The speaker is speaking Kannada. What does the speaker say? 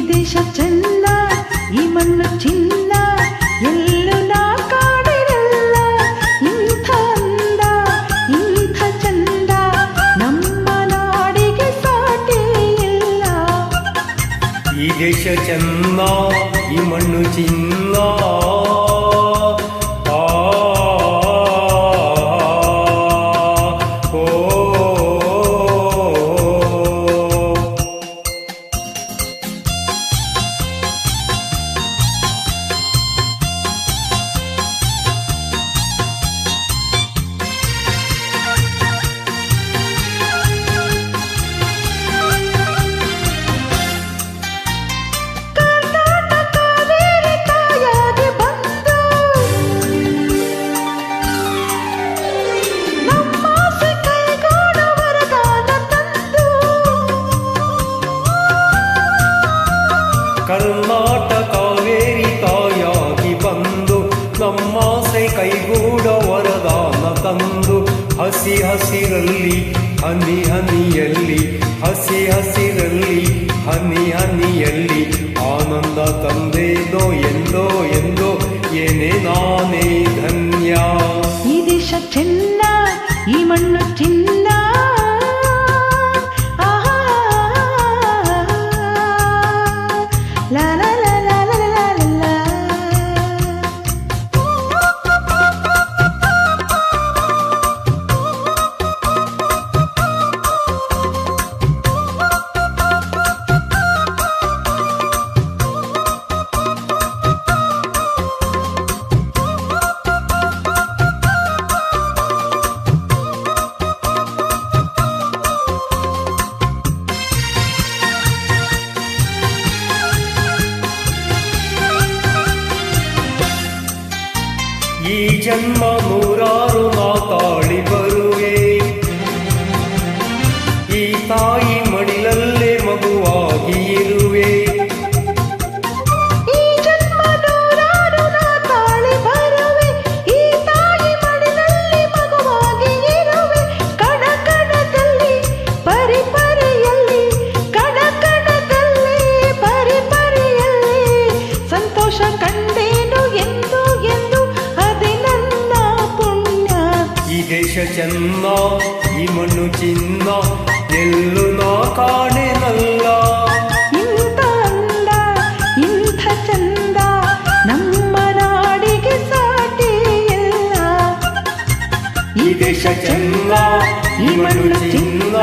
ದೇಶ ಚೆನ್ನ ಈ ಮಣ್ಣು ಚಿನ್ನ ಎಲ್ಲೂ ನಾ ಕಾಡಿರಲ್ಲ ಇಂಥ ಅಂದ ಇಂಥ ಚಂದ ನಮ್ಮ ನಾಡಿಗೆ ಸಾಟಿ ಇಲ್ಲ ಈ ದೇಶ ಚೆನ್ನ ಈ ಮಣ್ಣು ಚಿನ್ನ ಕರ್ನಾಟಕ ಕಾವೇರಿ ತಾಯಾಗಿ ಬಂದು ನಮ್ಮಾಸೆ ಕೈಗೂಡ ವರದಾನ ತಂದು ಹಸಿ ಹಸಿರಲ್ಲಿ ಹನಿ ಹನಿಯಲ್ಲಿ ಹಸಿ ಹಸಿರಲ್ಲಿ ಹನಿ ಹನಿಯಲ್ಲಿ ಆನಂದ ತಂದೇನೋ ಎಂದೋ ಎಂದೋ ಏನೇ ನಾನೇ ಧನ್ಯ ಈ ದೇಶ ಚೆನ್ನ ಈ ಮಣ್ಣು ಚಿನ್ನ ಈ ಜನ್ಮ ನೂರಾರು ನಾ ತಾಳಿ ಬರುವೆ ಈ ತಾಯಿ ಮಡಿಲಲ್ಲೇ ಮಗುವಾಗಿ ಇರುವೆ ಈ ಜನ್ಮ ನೂರಾರು ನಾ ತಾಳಿ ಬರುವೆ ಈ ತಾಯಿ ಮಡಿಲಲ್ಲಿ ಮಗುವಾಗಿ ಇರುವೆ ಕಣ ಕಣದಲ್ಲಿ ಪರಿ ಪರಿಯಲ್ಲಿ ಕಣ ಕಣದಲ್ಲಿ ಪರಿ ಪರಿಯಲ್ಲಿ ಸಂತೋಷ ಕಂಡೇನು ಎಂದು ಎಂದು ಈ ದೇಶ ಚೆನ್ನ ಈ ಮಣ್ಣು ಚಿನ್ನ ಎಲ್ಲೂ ನಾ ಕಾಣೆನಲ್ಲ ಇಂಥ ಅಂದ ಇಂಥ ಚಂದ ನಮ್ಮ ನಾಡಿಗೆ ಸಾಟಿ ಇಲ್ಲ ಈ ದೇಶ ಚೆನ್ನ ಈ ಮಣ್ಣು ಚಿನ್ನ